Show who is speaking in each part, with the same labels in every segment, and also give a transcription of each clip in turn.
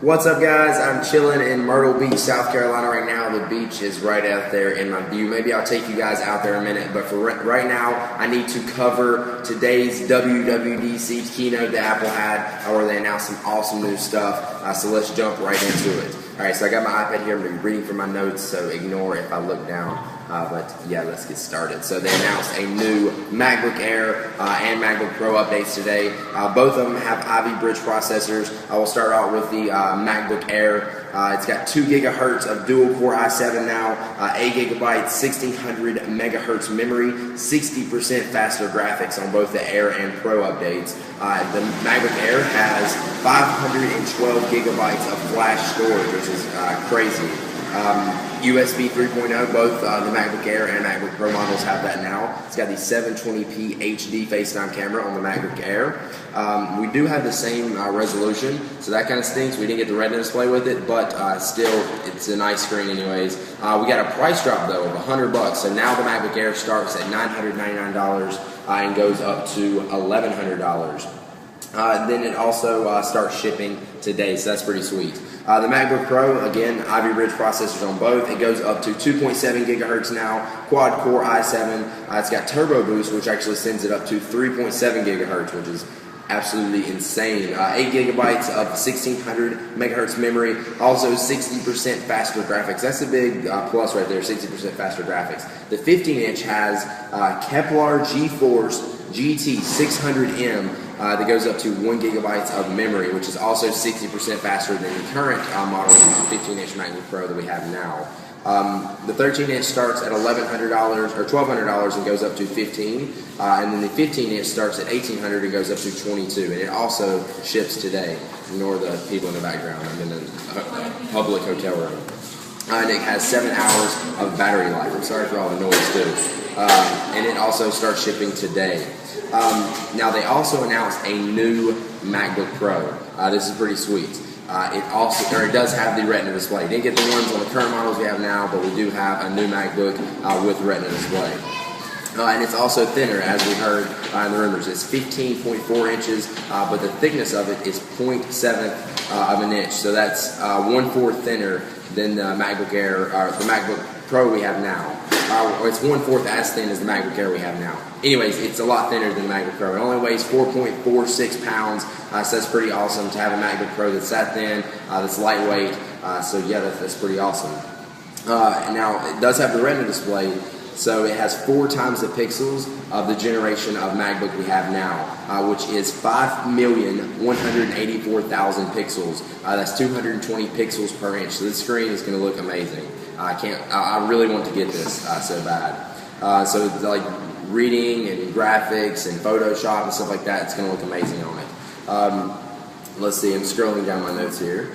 Speaker 1: What's up, guys? I'm chilling in Myrtle Beach, South Carolina right now. The beach is right out there in my view. Maybe I'll take you guys out there in a minute, but for right now, I need to cover today's WWDC keynote that Apple had, where they announced some awesome new stuff. So let's jump right into it. All right, so I got my iPad here. I'm going to be reading from my notes, so ignore if I look down. But yeah, let's get started. So they announced a new MacBook Air and MacBook Pro updates today. Both of them have Ivy Bridge processors. I will start out with the MacBook Air. It's got 2 gigahertz of dual-core i7 now, 8 gigabytes, 1600 megahertz memory, 60% faster graphics on both the Air and Pro updates. The MacBook Air has 512 gigabytes of flash storage, which is crazy. USB 3.0, both the MacBook Air and MacBook Pro models have that now. It's got the 720p HD FaceTime camera on the MacBook Air. We do have the same resolution, so that kind of stinks. We didn't get the Retina display with it, but still, it's a nice screen anyways. We got a price drop, though, of $100. So now the MacBook Air starts at $999 and goes up to $1,100. Then it also starts shipping today, so that's pretty sweet. The MacBook Pro, again, Ivy Bridge processors on both. It goes up to 2.7 gigahertz now, quad-core i7. It's got Turbo Boost, which actually sends it up to 3.7 gigahertz, which is absolutely insane. 8 gigabytes of 1600 megahertz memory, also 60% faster graphics. That's a big plus right there, 60% faster graphics. The 15-inch has Kepler GeForce GT 600M that goes up to 1 gigabytes of memory, which is also 60% faster than the current model 15-inch MacBook Pro that we have now. The 13-inch starts at $1,100 or $1,200 and goes up to $1,500, and then the 15-inch starts at $1,800 and goes up to $2,200, and it also ships today. Ignore the people in the background. I'm in a public hotel room. And it has 7 hours of battery life. I'm sorry for all the noise too. And it also starts shipping today. Now they also announced a new MacBook Pro. This is pretty sweet. It does have the Retina display. Didn't get the ones on the current models we have now, but we do have a new MacBook with Retina display. And it's also thinner, as we heard in the rumors. It's 15.4 inches, but the thickness of it is 0.7 of an inch. So that's 1/4 thinner than the MacBook Air, or the MacBook Pro we have now. It's 1/4 as thin as the MacBook Air we have now. Anyways, it's a lot thinner than the MacBook Pro. It only weighs 4.46 pounds, so that's pretty awesome to have a MacBook Pro that's that thin, that's lightweight. So yeah, that's pretty awesome. Now, it does have the Retina display, so it has 4 times the pixels of the generation of MacBook we have now, which is 5,184,000 pixels. That's 220 pixels per inch. So this screen is going to look amazing. I really want to get this so bad. So like reading and graphics and Photoshop and stuff like that, it's going to look amazing on it. Let's see, I'm scrolling down my notes here.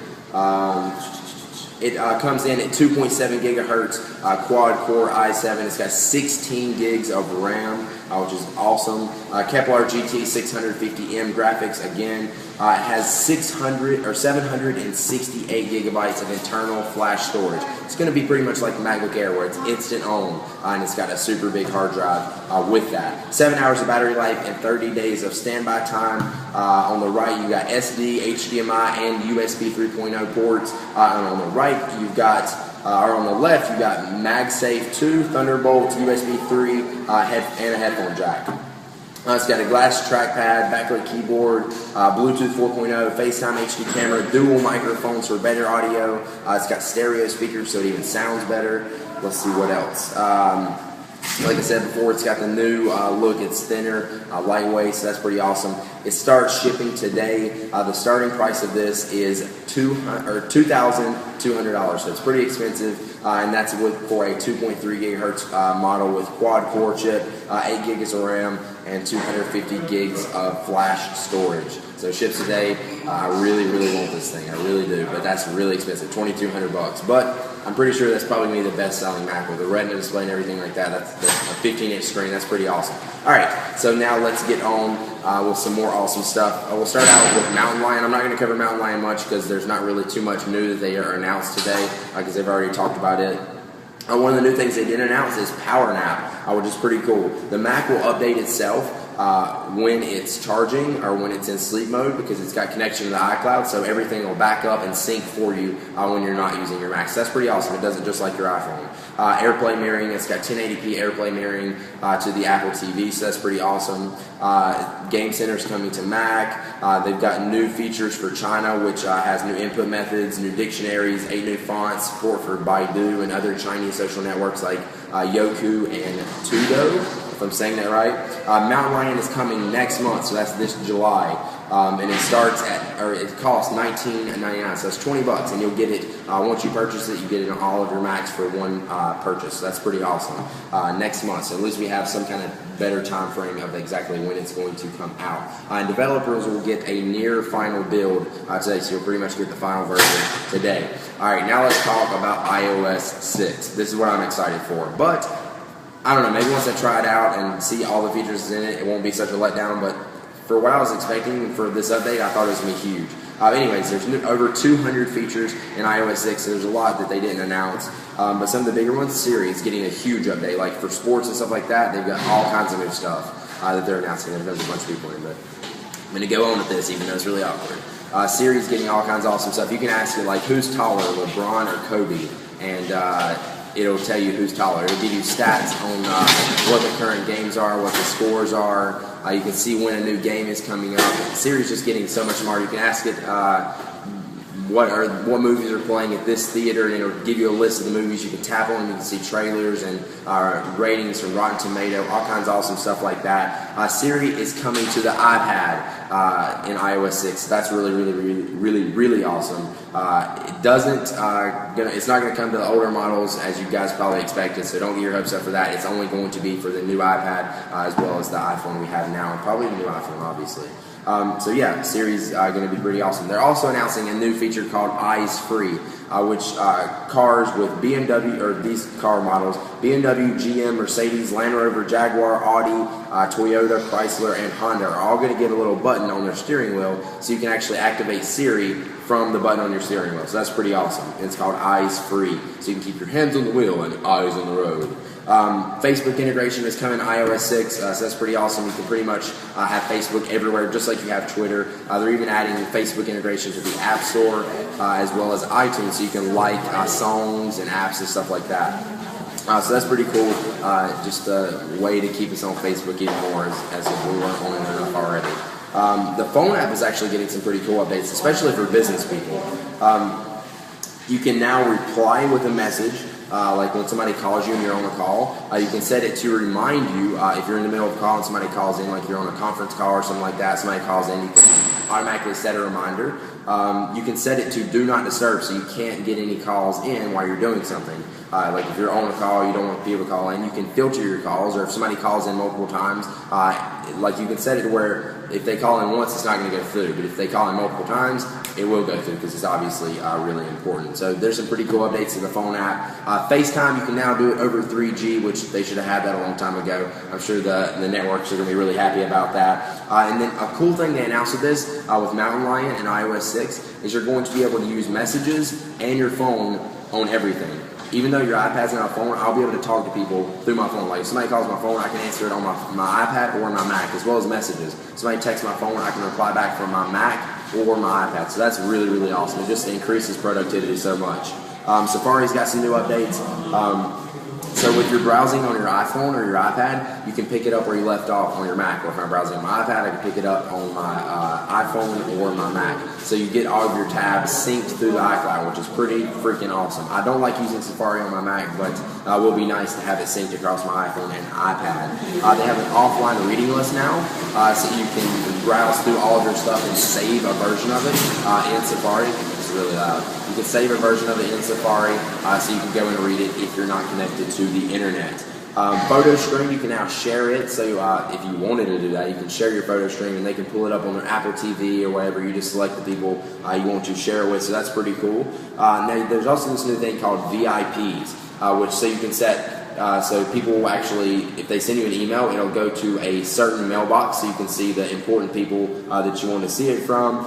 Speaker 1: It comes in at 2.7 gigahertz quad-core i7. It's got 16 gigs of RAM, which is awesome. Kepler GT 650M graphics again. It has 768 gigabytes of internal flash storage. It's going to be pretty much like the MacBook Air, where it's instant on, and it's got a super big hard drive with that. 7 hours of battery life and 30 days of standby time. On the right, you got SD, HDMI, and USB 3.0 ports. And on the right, you've got, or on the left, you've got MagSafe 2, Thunderbolt, USB 3, and a headphone jack. It's got a glass trackpad, backlit keyboard, Bluetooth 4.0, FaceTime HD camera, dual microphones for better audio. It's got stereo speakers, so it even sounds better. Let's see what else. Like I said before, it's got the new look. It's thinner, lightweight, so that's pretty awesome. It starts shipping today. The starting price of this is $2,200, so it's pretty expensive, and that's for a 2.3 gigahertz model with quad-core chip, 8 gigs of RAM, and 250 gigs of flash storage. So it ships today. I really, really want this thing. I really do, but that's really expensive, $2,200. But I'm pretty sure that's probably going to be the best-selling Mac with the Retina display and everything like that. That's a 15-inch screen. That's pretty awesome. All right, so now let's get on with some more awesome stuff. We'll start out with Mountain Lion. I'm not going to cover Mountain Lion much because there's not really too much new that they are announced today because they've already talked about it. One of the new things they did announce is Power Nap, which is pretty cool. The Mac will update itself when it's charging or when it's in sleep mode, because it's got connection to the iCloud, so everything will back up and sync for you when you're not using your Mac. So that's pretty awesome. It does it just like your iPhone. AirPlay mirroring, it's got 1080p AirPlay mirroring to the Apple TV, so that's pretty awesome. Game Center's coming to Mac. They've got new features for China, which has new input methods, new dictionaries, 8 new fonts, support for Baidu and other Chinese social networks like Youku and Tudo, if I'm saying that right. Mountain Lion is coming next month, so that's this July. And it starts at, or it costs $19.99, so that's $20, and you'll get it, once you purchase it, you get it on all of your Macs for one purchase. So that's pretty awesome. Next month, so at least we have some kind of better time frame of exactly when it's going to come out. And developers will get a near final build today, so you'll pretty much get the final version today. Alright, now let's talk about iOS 6. This is what I'm excited for, but I don't know, maybe once I try it out and see all the features in it, it won't be such a letdown, but for what I was expecting for this update, I thought it was going to be huge. Anyways, there's over 200 features in iOS 6, so there's a lot that they didn't announce. But some of the bigger ones, Siri is getting a huge update. Like for sports and stuff like that, they've got all kinds of new stuff that they're announcing. There's a bunch of people in, but I'm going to go on with this, even though it's really awkward. Siri's getting all kinds of awesome stuff. You can ask it, like, who's taller, LeBron or Kobe? And it'll tell you who's taller. It'll give you stats on what the current games are, what the scores are. You can see when a new game is coming up. Siri's just getting so much smarter. You can ask it what movies are playing at this theater, and it'll give you a list of the movies. You can tap on them, you can see trailers and ratings from Rotten Tomato, all kinds of awesome stuff like that. Siri is coming to the iPad in iOS 6. That's really awesome. It doesn't it's not going to come to the older models, as you guys probably expected, so don't get your hopes up for that. It's only going to be for the new iPad as well as the iPhone we have now, and probably the new iPhone, obviously. So yeah, Siri's going to be pretty awesome. They're also announcing a new feature called Eyes Free, which cars with BMW, or these car models, BMW, GM, Mercedes, Land Rover, Jaguar, Audi, Toyota, Chrysler, and Honda are all going to get a little button on their steering wheel, so you can actually activate Siri from the button on your steering wheel. So that's pretty awesome. It's called Eyes Free, so you can keep your hands on the wheel and eyes on the road. Facebook integration is coming to iOS 6, so that's pretty awesome. You can pretty much have Facebook everywhere, just like you have Twitter. They're even adding Facebook integration to the App Store as well as iTunes, so you can like songs and apps and stuff like that. So that's pretty cool. Just a way to keep us on Facebook even more, as if we weren't on it enough already. The phone app is actually getting some pretty cool updates, especially for business people. You can now reply with a message. Like when somebody calls you and you're on a call, you can set it to remind you if you're in the middle of a call and somebody calls in, like you're on a conference call or something like that, somebody calls in, you can automatically set a reminder. You can set it to do not disturb, so you can't get any calls in while you're doing something. Like if you're on a call, you don't want people to call in, you can filter your calls, or if somebody calls in multiple times, like you can set it to where if they call in once, it's not going to go through, but if they call in multiple times, it will go through, because it's obviously really important. So there's some pretty cool updates to the phone app. FaceTime, you can now do it over 3G, which they should have had that a long time ago. I'm sure the networks are going to be really happy about that. And then a cool thing they announced with this, with Mountain Lion and iOS 6, is you're going to be able to use messages and your phone on everything. Even though your iPad's not a phone, I'll be able to talk to people through my phone. Like if somebody calls my phone, I can answer it on my iPad or my Mac, as well as messages. Somebody texts my phone, I can reply back from my Mac or my iPad. So that's really awesome. It just increases productivity so much. Safari's got some new updates. So with your browsing on your iPhone or your iPad, you can pick it up where you left off on your Mac. Or if I'm browsing on my iPad, I can pick it up on my iPhone or my Mac. So you get all of your tabs synced through the iCloud, which is pretty freaking awesome. I don't like using Safari on my Mac, but it will be nice to have it synced across my iPhone and iPad. They have an offline reading list now, so you can browse through all of your stuff and save a version of it in Safari. It's really loud. You can save a version of it in Safari, so you can go and read it if you're not connected to the internet. Photo stream, you can now share it, so if you wanted to do that, you can share your photo stream and they can pull it up on their Apple TV or whatever. You just select the people you want to share it with, so that's pretty cool. Now there's also this new thing called VIPs, which so you can set so people will actually, if they send you an email, it'll go to a certain mailbox, so you can see the important people that you want to see it from.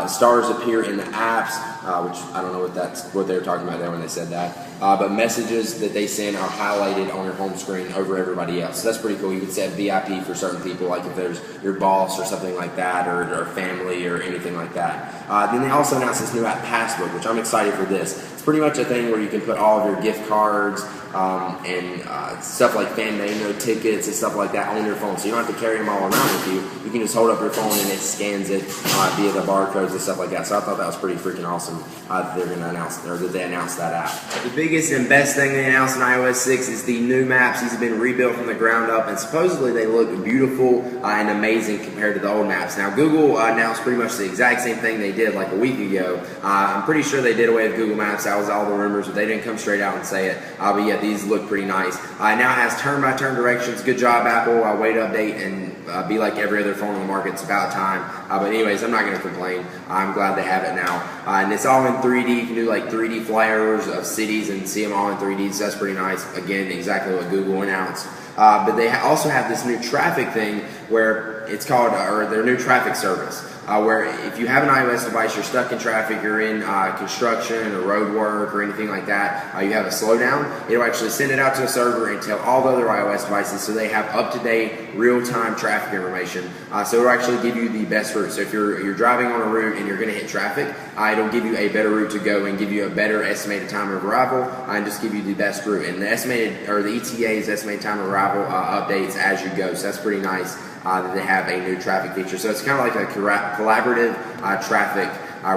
Speaker 1: Stars appear in the apps. which I don't know what they were talking about there when they said that. But messages that they send are highlighted on your home screen over everybody else. So that's pretty cool. You can set VIP for certain people, like if there's your boss or something like that, or family or anything like that. Then they also announced this new app, Passbook, which I'm excited for this. It's pretty much a thing where you can put all of your gift cards and stuff like fan mano tickets and stuff like that on your phone. So you don't have to carry them all around with you. You can just hold up your phone and it scans it via the barcodes and stuff like that. So I thought that was pretty freaking awesome that they're going to announce, or that they announced that app. The biggest and best thing they announced in iOS 6 is the new maps. These have been rebuilt from the ground up, and supposedly they look beautiful and amazing compared to the old maps. Now Google announced pretty much the exact same thing they did like a week ago. I'm pretty sure they did away with Google Maps. That was all the rumors, but they didn't come straight out and say it. But yeah, these look pretty nice. Now it has turn-by-turn directions. Good job, Apple. Way to update and be like every other phone on the market. It's about time. But anyways, I'm not going to complain. I'm glad they have it now. And it's all in 3D. You can do like 3D flyovers of cities and see them all in 3D. So that's pretty nice. Again, exactly what Google announced. But they also have this new traffic thing where it's called, or their new traffic service. Where if you have an iOS device, you're stuck in traffic, you're in construction or road work or anything like that, you have a slowdown, it'll actually send it out to a server and tell all the other iOS devices so they have up-to-date, real-time traffic information. So it'll actually give you the best route. So if you're driving on a route and you're going to hit traffic, it'll give you a better route to go and give you a better estimated time of arrival and just give you the best route. And the estimated, or the ETA's estimated time of arrival updates as you go. So that's pretty nice. That they have a new traffic feature. So it's kind of like a collaborative traffic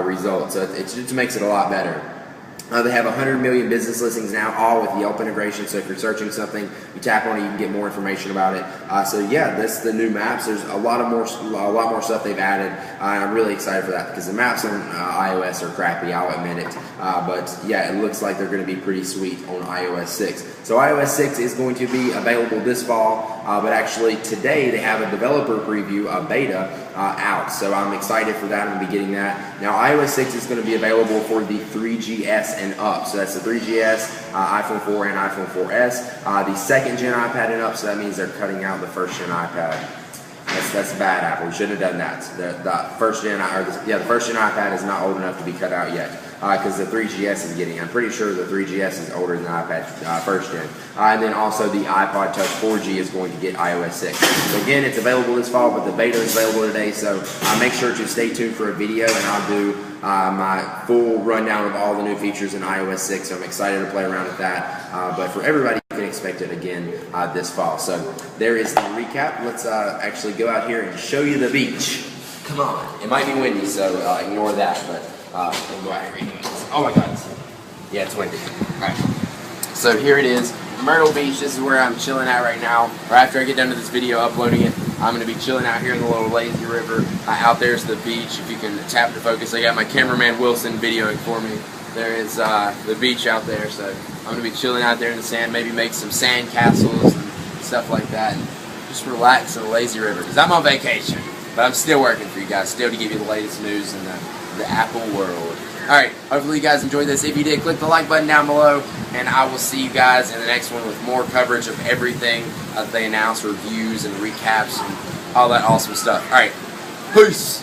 Speaker 1: result. So it just makes it a lot better. They have 100 million business listings now, all with Yelp integration. So if you're searching something, you tap on it, you can get more information about it. So yeah, this is the new maps. There's a lot more stuff they've added. I'm really excited for that because the maps on iOS are crappy. I'll admit it. But yeah, it looks like they're going to be pretty sweet on iOS 6. So iOS 6 is going to be available this fall, but actually today they have a developer preview, a beta, out. So I'm excited for that. I'm going to be getting that. Now iOS 6 is going to be available for the 3GS and up. So that's the 3GS, iPhone 4 and iPhone 4S. The second gen iPad and up, so that means they're cutting out the first gen iPad. That's bad, Apple. We shouldn't have done that. The first gen iPad is not old enough to be cut out yet because the 3GS is getting. I'm pretty sure the 3GS is older than the iPad first gen. And then also the iPod Touch 4G is going to get iOS 6. So again, it's available this fall, but the beta is available today. So make sure to stay tuned for a video, and I'll do my full rundown of all the new features in iOS 6. So I'm excited to play around with that. But for everybody, you can expect it again this fall. So there is the recap. Let's actually go out here and show you the beach. Come on. It might be windy, so ignore that. But we'll go out here anyways. Oh my God. Yeah, it's windy. All right. So here it is, Myrtle Beach. This is where I'm chilling at right now. Or after I get done with this video uploading it, I'm going to be chilling out here in the little lazy river. Out there's the beach. If you can tap to focus, I got my cameraman Wilson videoing for me. There is the beach out there. So I'm going to be chilling out there in the sand, maybe make some sand castles and stuff like that, and just relax in the lazy river. Because I'm on vacation, but I'm still working for you guys, still to give you the latest news in the Apple world. Alright, hopefully you guys enjoyed this. If you did, click the like button down below, and I will see you guys in the next one with more coverage of everything they announce, reviews and recaps and all that awesome stuff. Alright, peace!